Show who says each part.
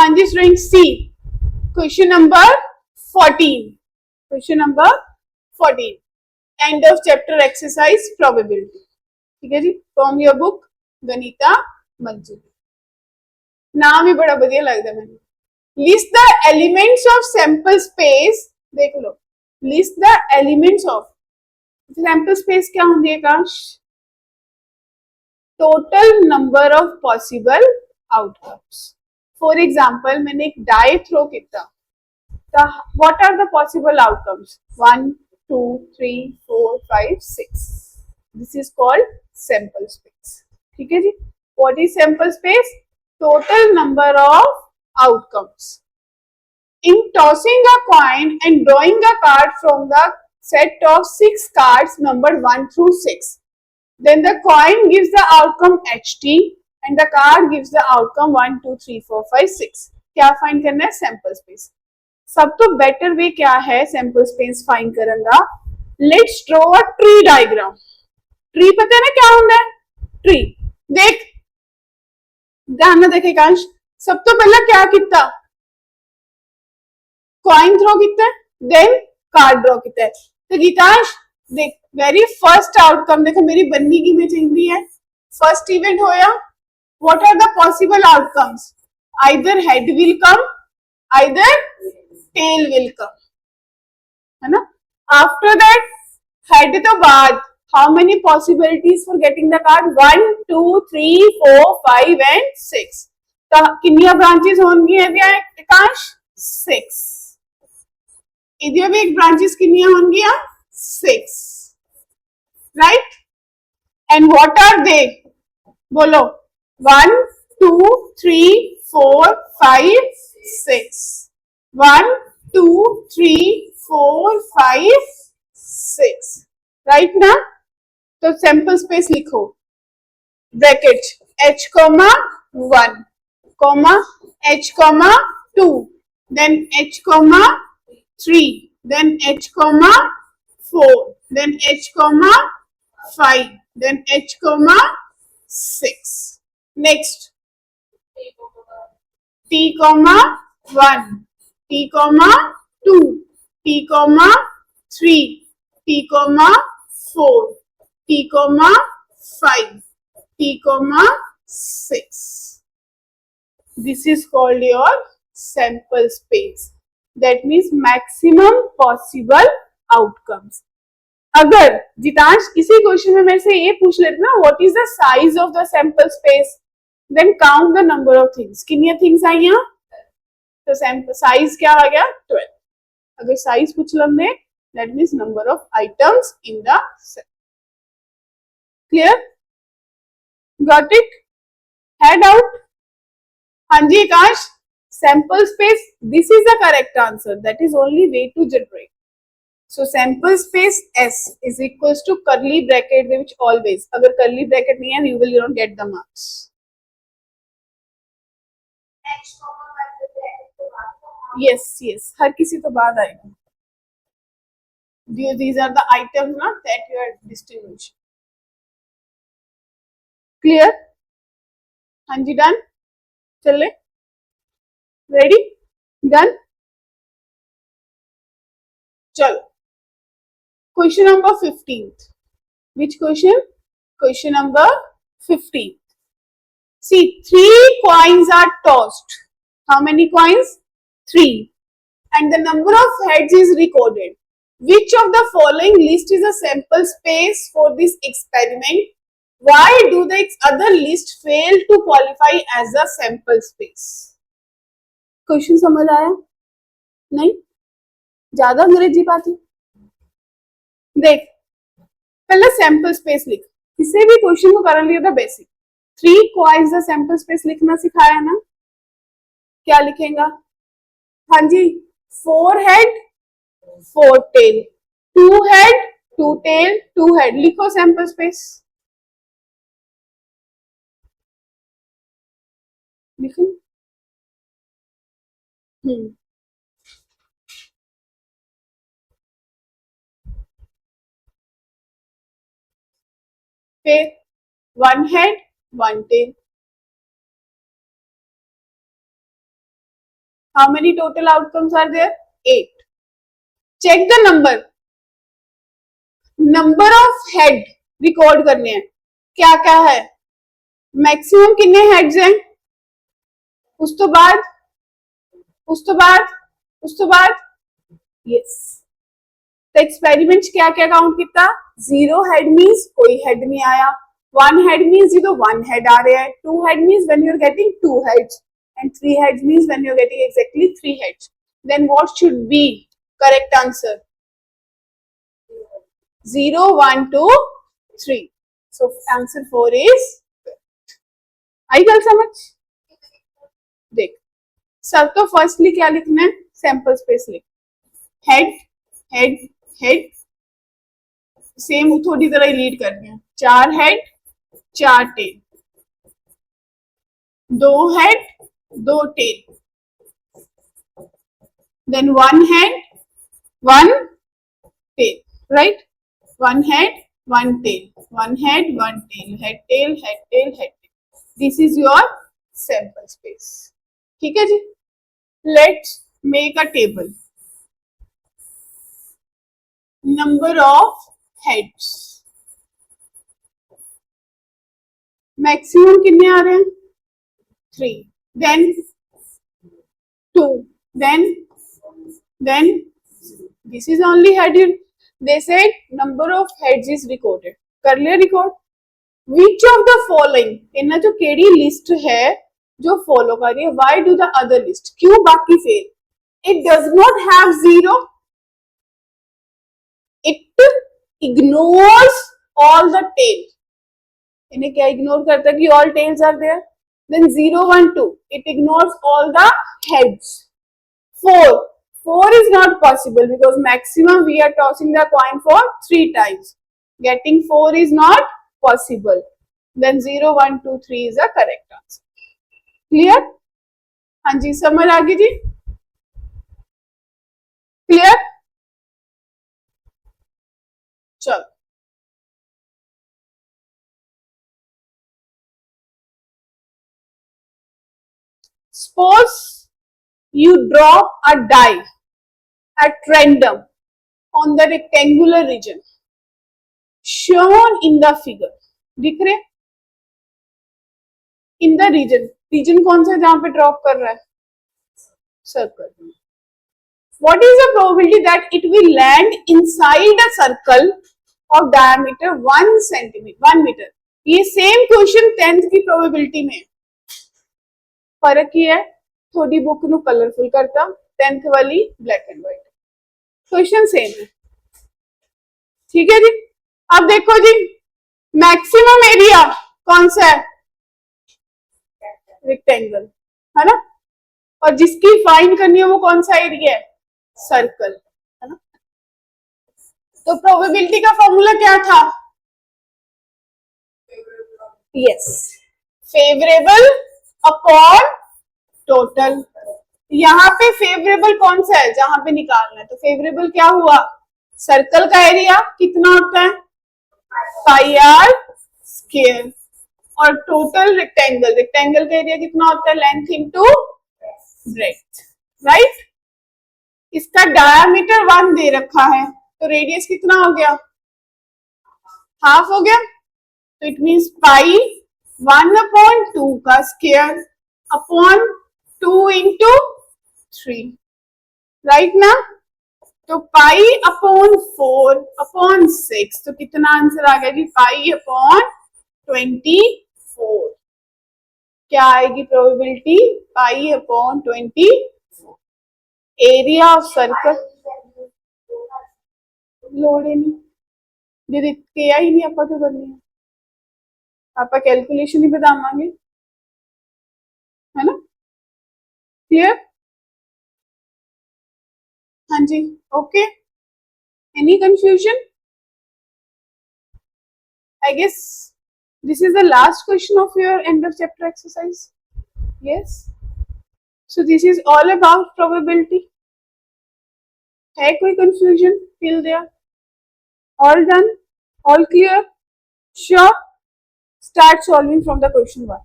Speaker 1: हाँ जी student, see question number 14, question number 14, end of chapter exercise probability. ठीक है जी, from your book Ganita Manjari. नाम ही बड़ा बढ़िया लगता है मैंने। List the elements of sample space, देख लो, list the elements of sample space क्या होंगी Akash? Total number of possible outcomes. For example मैंने एक डाई थ्रो किया, what are the possible outcomes? 1, 2, 3, 4, 5, 6. This is called sample space. ठीक है जी? What is sample space? Total number of outcomes. In tossing a coin and drawing a card from the set of 6 cards numbered 1 through 6, then the coin gives the outcome HT and the card gives the outcome 1, 2, 3, 4, 5, 6. क्या find करना है? Sample space. सब तो better way क्या है sample space find करने का? Let's draw a tree diagram. Tree पता है ना क्या होता है? ट्री देख, ध्यान में देखे कांश, सब तो पहला क्या किया? कॉइन थ्रो किया, देन कार्ड ड्रॉ किया। तो गीतांश देख, वेरी फर्स्ट आउटकम देखो, मेरी बन्नी की में चाहिए है, फर्स्ट इवेंट होया। What are the possible outcomes? Either head will come, either tail will come, है ना? आफ्टर दैट हेड तो बाद, how many possibilities for getting the card? 1, 2, 3, 4, 5 and 6। तो कितनी ब्रांचेस होंगी आकाश? 6। इधर भी एक ब्रांचेस कितनी होंगी? 6, right? And what are they? बोलो। 1, 2, 3, 4, 5, 6। 1, 2, 3, 4, 5, 6, राइट ना? तो सैंपल स्पेस लिखो, bracket h, 1, h, 2, then h, 3, then h, 4, then h, 5, then h, 6. Next, t, 1, t, 2, t, 3, t, 4, t, 5, t, 6. This is called your sample space. That means maximum possible outcomes. अगर जितांश इसी question में मेरे से ये पूछ लेते ना, what is the size of the sample space, then count the number of things. कितनी थिंग्स आई यहाँ? तो सैंपल साइज क्या आ गया? 12। अगर साइज पूछ लेंगे, that means number of items in the set. Clear? Got it? Head out? हाँ जी Akash, sample space, this is the correct answer, that is only way to generate. So sample space S is equals to curly bracket which always, अगर curly bracket नहीं है you will not get the marks. Yes, yes, हर किसी तो बाद आएगा। These are the items ना that you are distinguishing. Clear? हाँ जी, done? चले? Ready? Done? चलो। Question number 15th. Which question? Question number 15th. See, 3 coins are tossed. How many coins? 3. And the number of heads is recorded. Which of the following list is a sample space for this experiment? Why do the other list fail to qualify as a sample space? Question समझ आया? नहीं? ज्यादा अंग्रेजी बात है? देख, पहले sample space लिख, किसी भी क्वेश्चन को कर लिया था basic. 3 coins the sample space लिखना सिखाया ना, क्या लिखेगा? हाँ जी, 4 head 4 tail, 2 head 2 tail 2 head, लिखो सैंपल स्पेस। लिखो। फिर 1 head 1 tail, How many total outcomes are there? 8. Check the number. Number of head record करने हैं. क्या क्या है? Maximum कितने heads हैं? उस तो बाद yes. तो एक्सपेरिमेंट क्या क्या काउंट किया? 0 हेड मीन्स कोई हेड नहीं आया, 1 हेड मीन्स ये तो 1 हेड आ रहा है, 2 head means when you are getting 2 heads and 3 heads means when you are getting exactly 3 heads. Then what should be correct answer? 0 1 2 3. So answer 4 is. आई गल समझ? देख सब तो फर्स्टली क्या लिखना है? सैंपल स्पेस लिख. हेड हेड हेड सेम थोड़ी तरह लीड करनी है. 4 head 4 tail, 2 head 2 tail, then 1 head 1 tail, right? 1 head 1 tail, 1 head 1 tail, head tail head tail head tail. This is your sample space. ठीक है जी. Let's make a table. Number of heads. Maximum कितने आ रहे हैं? 3. Then 2. Then this is only head. They said number of heads is recorded. कर लिया record. Which of the following? इन्हें जो केड़ी list है जो follow कर रही है? Why do the other list? क्यों बाकी fail? It does not have 0. It ignores all the tails. इन्हें क्या इग्नोर करता है कि all tails are there. Then 0 1 2 it ignores all the heads. 4 is not possible because maximum we are tossing the coin for 3 times. Getting 4 is not possible. Then 0 1 2 3 is the correct answer. Clear? हाँ जी, समझ आ गई जी? Clear? चलो suppose you drop a die at random on the rectangular region shown in the figure. दिख रहे? In the region कौन सा जहां पे ड्रॉप कर रहा है? Circle. What is the probability that it will land inside a circle of diameter 1 centimeter 1 meter? ये सेम क्वेश्चन 10th की प्रोबेबिलिटी में. फर्क ये है थोड़ी बुक नु कलरफुल करता, 10th वाली black and white. Question same है. ठीक है जी. अब देखो जी, मैक्सिमम एरिया कौन सा है? रेक्टेंगल, है ना? और जिसकी फाइंड करनी है वो कौन सा एरिया है? सर्कल, है ना? तो प्रोबेबिलिटी का फॉर्मूला क्या था? Yes, favourable upon total. यहाँ पे फेवरेबल कौन सा है जहां पे निकालना है? तो फेवरेबल क्या हुआ? सर्कल का एरिया कितना होता है? पाई आर स्क्वायर. और टोटल रेक्टेंगल का एरिया कितना होता है? Length into breadth, right? इसका डायामीटर 1 दे रखा है तो रेडियस कितना हो गया? हाफ हो गया. तो इट मीन्स पाई 1/2 का स्क्वायर अपॉन 2 इंटू 3, राइट ना? तो पाई अपॉन 4 अपॉन 6. तो कितना आंसर आ गया जी? पाई अपॉन 24. क्या आएगी probability? Pi upon 24. Area of circle load ही नहीं दीदी किया ही नहीं, आपा तो करनी है, आपा कैलकुलेशन ही बतावांगे, है ना? क्लियर? हाँ जी. Okay. Any confusion? I guess this is the last question of your end of chapter exercise. Yes, so this is all about probability. है कोई confusion till there? All done? All clear? Sure. Start solving from the question 1.